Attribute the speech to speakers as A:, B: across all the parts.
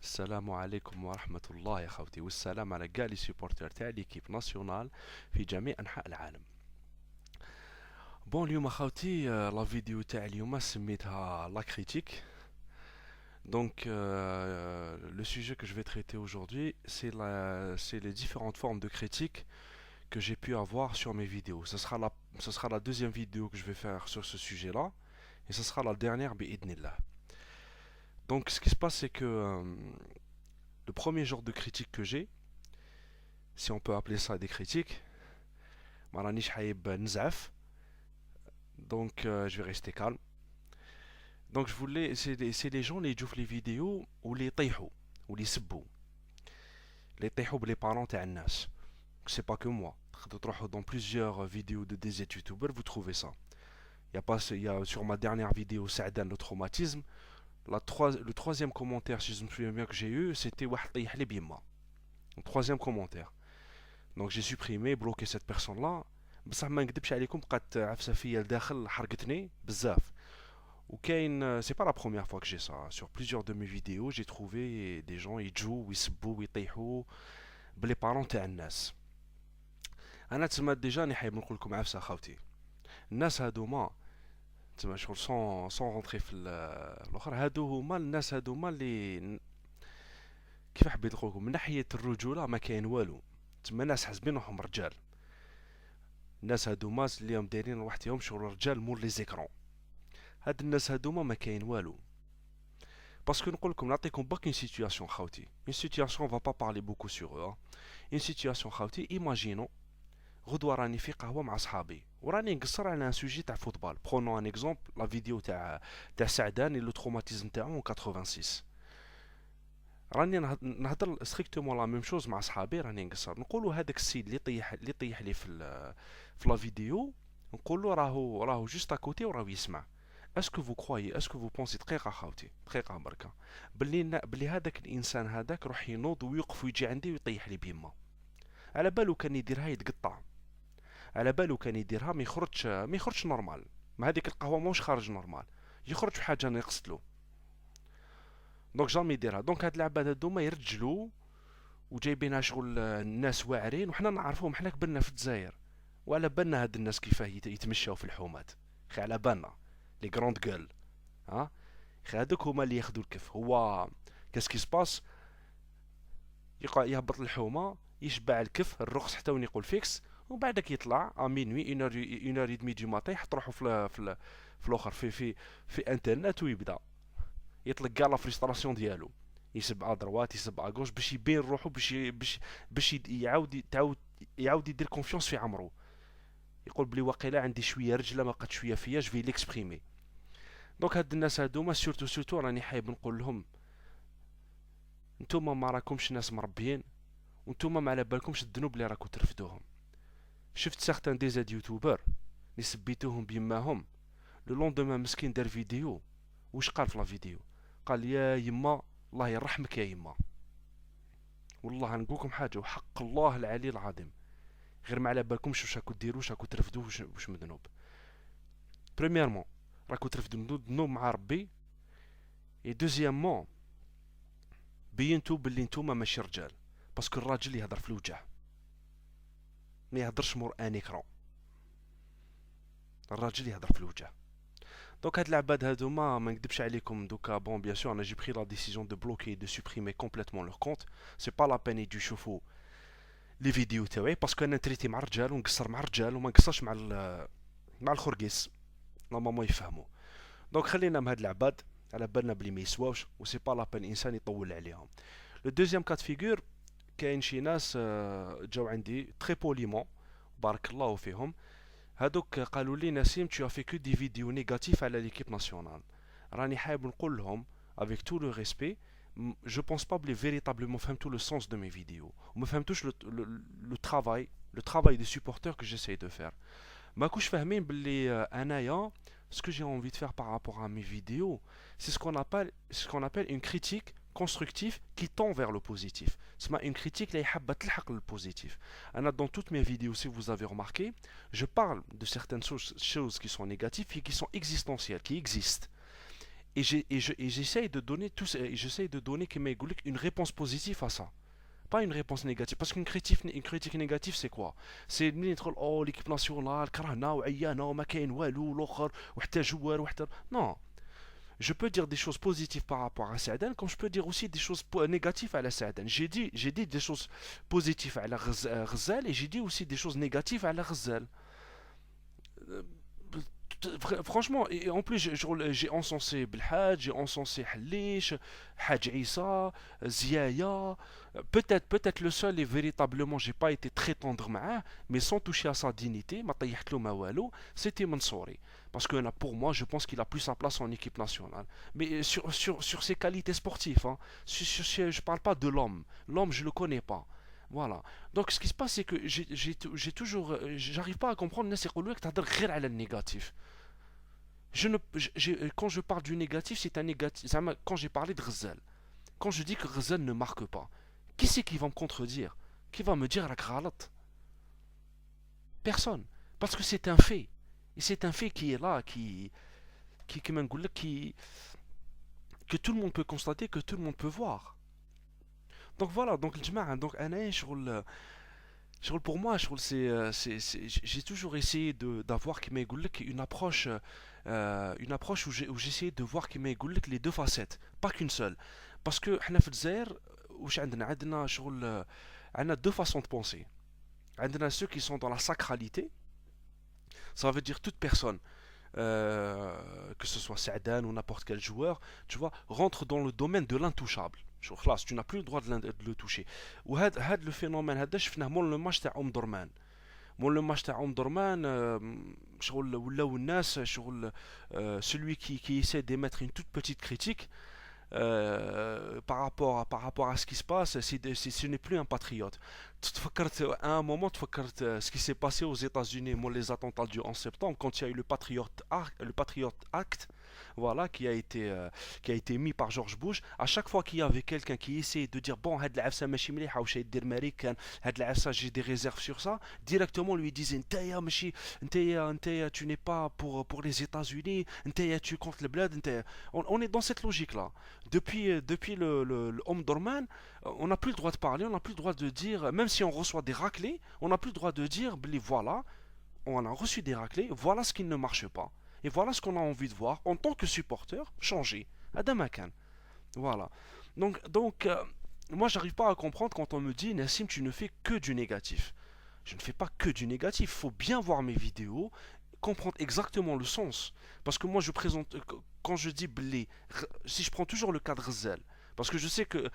A: السلام عليكم ورحمة الله يا خوتي، والسلام على كاع لي سيبورتر تاع ليكيب ناسيونال في جميع أنحاء العالم. بون اليوم خوتي لا فيديو تاع اليوم سميتها لا كريتيك. Donc le sujet que je vais traiter aujourd'hui, c'est les différentes formes de critique que j'ai pu avoir sur mes vidéos. Ce sera la deuxième vidéo que je vais faire sur ce sujet-là, et ce sera la dernière bi'idnillah. Donc ce qui se passe, c'est que le premier genre de critique que j'ai, si on peut appeler ça des critiques, ما رانيش حايب نزعف. Donc je vais rester calme. Donc je voulais, c'est les gens اللي يجوا في les vidéos واللي يطيحوا واللي يسبوا اللي يطيحوا بلي بارون تاع الناس. C'est pas que moi. تقدروا تروحوا dans plusieurs vidéos de des youtubeurs, vous trouvez ça. Il y a sur ma dernière vidéo Saadane le traumatisme, le troisième commentaire, si je me souviens bien, que j'ai eu, c'était واحد طيح لي بيما. Le troisième commentaire. Donc j'ai supprimé, bloqué cette personne-là. بصح ما نكذبش عليكم بقات عفسه فيا لداخل حرقتني بزاف. وكاين c'est pas la première fois que j'ai ça. Sur plusieurs de mes vidéos, j'ai trouvé des gens يجوا ويسبوا ويطيحوا بلي بارون تاع الناس. انا تسمى ديجا راني حايب نقول لكم عفسه خاوتي. الناس هادوما تسمى شغل سون رونتري في الاخر، هادو هما اللي كيف حبيت نقول لكم، من ناحيه الرجوله ما كاين والو. تسمى ناس حاسبين روحهم رجال. الناس هادوما اللي هم دايرين وحدهم شغل رجال مور لي زيكرون. هاد الناس هادوما ما كاين والو. باسكو نقول لكم نعطيكم باك اون سيتوياسيون خاوتي، اون سيتوياسيون فا با بارلي بوكو سور eux. اون سيتوياسيون خاوتي، ايماجينو غدوه راني في قهوه مع صحابي وراني نقصر على ان سوجي تاع فوتبال. برونو ان اكزومبل لا فيديو تاع سعدان لو تروماتيزم تاعو 86. راني نهضر ستريكتومون لا ميم شوز مع صحابي، راني نقصر نقولوا هذاك السيد اللي طيح لي في لا فيديو، نقولوا راهو جوست اكوتي وراهو يسمع. اسكو فو كرويي، اسكو فو بونسي دقيقه خاوتي، دقيقه بركه، بلي هذاك الانسان هذاك روح ينوض ويوقف ويجي عندي ويطيح لي بيما؟ على بالو كان يديرها يتقطع، على بالو كان يديرها ما يخرجش نورمال. ما هذيك القهوه موش خارج نورمال، يخرج في حاجه نقصتلو. دونك جامي يديرها. دونك هاد العباد هادوما يرجلوا وجايبينها شغل الناس واعرين، وحنا نعرفوهم، حنا كبرنا في الجزائر وعلى بالنا هاد الناس كيفاه يتمشاو في الحومات. خي على بالنا لي غروند جول. ها خي هادوك هما اللي ياخدو الكف. هو كاسكي سباس يهبط الحومه، يشبع الكف الرخص حتى وين يقول فيكس، وبعدك يطلع مينوي اون اور دمي دو ماتي، يحط روحو في الاخر في انترنت، ويبدا يطلق كاع لا فريستراسيون ديالو، يسب ادروات يسب اغوش باش يبين روحو، باش يعاود يدير كونفيونس في عمرو. يقول بلي واقيلا عندي شويه رجله ما بقات شويه فيا، جو في ليكسبريمي. دونك هاد الناس هادوما سورتو راني حايب نقول لهم، نتوما ما راكمش ناس مربيين، وانتوما ما على بالكمش الذنوب اللي راكم ترفدوهم. شفت سيغتان دي زاد يوتيوبر اللي سبيتوهم بيماهم، لو لوندومان مسكين دار فيديو، وش قال في لا فيديو؟ قال يا يما الله يرحمك يا يما. والله نقولكم حاجه وحق الله العلي العظيم، غير ما على بالكمش واش راكو ديروا، واش راكو ترفدوا، واش من ذنوب. بريميرمون راكو ترفدوا ذنوب مع ربي، اي دوزيامون بينتو باللي نتوما ماشي رجال. باسكو الراجل يهضر في الوجه، ما يهضرش مور ان ايكرون. الراجل يهضر في الوجه. دونك هاد العباد هادوما ما نكذبش عليكم دوكا، بون بيان سور انا جي بري لا ديسيزيون دو بلوكي دو سوبريمي كومبليتمون لور كونت. سي با لا بين يجيو يشوفوا لي فيديو تاعي، باسكو انا نتريتي مع الرجال ونقصر مع الرجال وما نقصرش مع الخرقيس، نورمالمون يفهموا. دونك خلينا من هاد العباد، على بالنا بلي ما يسواوش، وسي با لا بين انسان يطول عليهم. لو دوزيام كات فيغور، كاين شي ناس جاو عندي تري بوليمون، بارك الله فيهم. هادوك قالوا لي نسيم tu as fait que des vidéos négatives على l'équipe nationale. راني حابب نقول لهم avec tout le respect, je pense pas بلي véritablement فهمتوا le sens de mes vidéos وما فهمتوش le travail des supporters que j'essaie de faire. ماكوش فاهمين بلي انايا ce que j'ai envie de faire par rapport à mes vidéos, c'est ce qu'on appelle une critique constructive qui tend vers le positif. C'est une critique اللي حابة تلحق للpositif. Dans toutes mes vidéos, si vous avez remarqué, je parle de certaines choses qui sont négatives et qui sont existentielles, qui existent. Et j'essaye de donner j'essaye de donner une réponse positive à ça. Pas une réponse négative. Parce une critique négative, c'est quoi? C'est ملي ندخل l'équipe nationale كرهنا وعيانا وما كاين والو والاخر وحتى جوار وحتى non. Je peux dire des choses positives par rapport à Saadan, comme je peux dire aussi des choses négatives à la Saadan. J'ai dit des choses positives à la Ghazal et j'ai dit aussi des choses négatives à la Ghazal. Franchement, et en plus j'ai encensé Belhadj, j'ai encensé Halish, Hadj Issa, Ziaya. Peut-être le seul et véritablement j'ai pas été très tendre معاه, mais sans toucher à sa dignité, ما طيحت له ما والو, c'était Mansouri. Parce que là, pour moi, je pense qu'il a plus sa place en équipe nationale. Mais sur ses qualités sportives, hein. Je parle pas de l'homme. L'homme, je le connais pas. Voilà. Donc ce qui se passe, c'est que j'ai toujours, j'arrive pas à comprendre الناس يقولوا لك تهضر غير على négatif. Quand je parle du négatif, c'est un négatif. Quand j'ai parlé de Ghazal, quand je dis que Ghazal ne marque pas, qui c'est qui va me contredire? Qui va me dire la غلط? Personne. Parce que c'est un fait. Et c'est un fait qui est là, كيما نقول لك, que tout le monde peut constater, que tout le monde peut voir. Donc voilà, donc الجماعة, donc أنا pour moi, j'ai toujours essayé d'avoir كيما يقول لك une approche où j'essayais de voir كيما يقول لك les deux facettes, pas qu'une seule. Parce que حنا في الجزائر واش عندنا شغل, عندنا deux façons de penser. عندنا ceux qui sont dans la sacralité, ça veut dire toute personne, que ce soit Saadan ou n'importe quel joueur, tu vois, rentre dans le domaine de l'intouchable. خلاص, tu n'as plus le droit de le toucher. وهذا le phénomène هذا شفناه مول le match تاع درمان. مول le match تاع درمان, شغل ولاو الناس شغل, celui qui essaie d'émettre une toute petite critique, par rapport à ce qui se passe, ce n'est plus un patriote. À un moment, ce qui s'est passé aux États-Unis, les attentats du 11 septembre, quand il y a eu le Patriot Act, voilà, qui a été mis par George Bush. À chaque fois qu'il y avait quelqu'un qui essayait de dire bon, j'ai des réserves sur ça, directement lui disait tu n'es pas pour les États-Unis, tu es contre le bled. On est dans cette logique-là. Depuis le Omdurman, on n'a plus le droit de parler, on n'a plus le droit de dire, même si on reçoit des raclés, on n'a plus le droit de dire voilà, on a reçu des raclés, voilà ce qui ne marche pas. Et voilà ce qu'on a envie de voir en tant que supporter changer. Adam Akan. Voilà. Donc moi, j'arrive pas à comprendre quand on me dit Nassim, tu ne fais que du négatif. Je ne fais pas que du négatif. Il faut bien voir mes vidéos, comprendre exactement le sens. Parce que moi, je présente, quand je dis blé, si je prends toujours le cas de Ghazal, parce que je sais que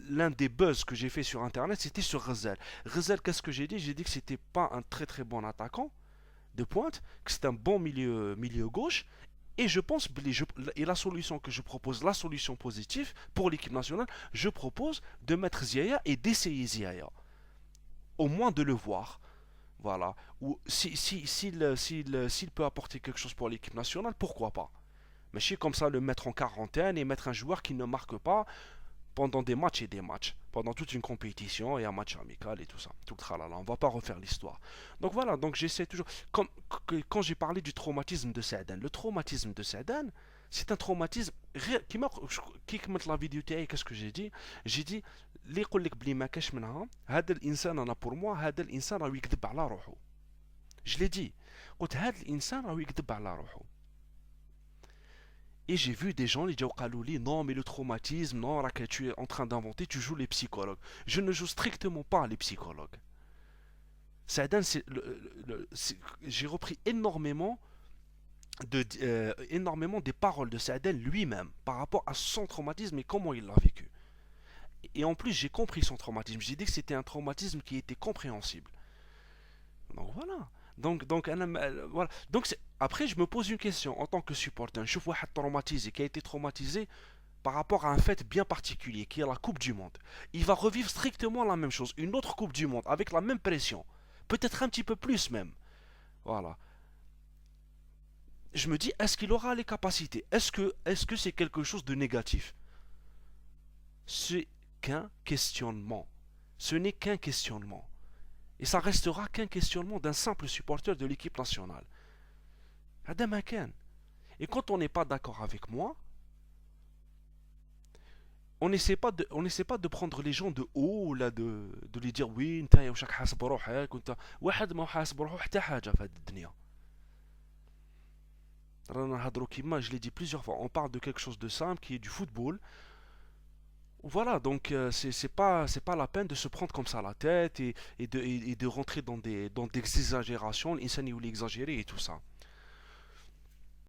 A: l'un des buzz que j'ai fait sur internet, c'était sur Ghazal. Ghazal, qu'est-ce que j'ai dit? J'ai dit que c'était pas un très très bon attaquant de pointe, que c'est un bon milieu gauche. Et je pense, et la solution que je propose, la solution positive pour l'équipe nationale, je propose de mettre Ziaya et d'essayer Ziaya. Au moins de le voir. Voilà. Ou s'il peut apporter quelque chose pour l'équipe nationale, pourquoi pas. Mais je suis comme ça, le mettre en quarantaine et mettre un joueur qui ne marque pas pendant des matchs et des matchs, pendant toute une compétition et un match amical et tout ça, tout le tralala, on va pas refaire l'histoire. Donc voilà, donc j'essaie toujours, quand j'ai parlé du traumatisme de Saadan, le traumatisme de Saadan, c'est un traumatisme qui commente la vidéo تاعي, qu'est-ce que j'ai dit اللي يقول لك بلي ما كاش منها هذا الانسان, انا pour moi هذا الانسان راه يكذب على روحه. Je l'ai dit, قلت هذا الانسان راه يكذب على روحه. Et j'ai vu des gens, les Djaoukalouli, non mais le traumatisme, non, que tu es en train d'inventer, tu joues les psychologues. Je ne joue strictement pas les psychologues. Saadan, j'ai repris énormément des paroles de Saadan lui-même par rapport à son traumatisme et comment il l'a vécu. Et en plus, j'ai compris son traumatisme. J'ai dit que c'était un traumatisme qui était compréhensible. Donc voilà. Voilà. Après, je me pose une question en tant que supporter. Je vois traumatisé, qui a été traumatisé par rapport à un fait bien particulier, qui est la Coupe du Monde. Il va revivre strictement la même chose, une autre Coupe du Monde, avec la même pression. Peut-être un petit peu plus même. Voilà. Je me dis, est-ce qu'il aura les capacités? Est-ce que c'est quelque chose de négatif? C'est qu'un questionnement. Ce n'est qu'un questionnement. Et ça restera qu'un questionnement d'un simple supporter de l'équipe nationale. Adam Akan. Et quand on n'est pas d'accord avec moi, on n'essaie pas de prendre les gens de haut ولا de lui dire oui انت واش راك حاسب روحك وانت واحد ما هو حاسب روحه حتى حاجه في هذه الدنيا. رانا نهضروا كيما je l'ai dit plusieurs fois, on parle de quelque chose de simple qui est du football. Voilà, donc c'est pas la peine de se prendre comme ça la tête et de rentrer dans des exagérations, l'insani ou l'exagérer et tout ça.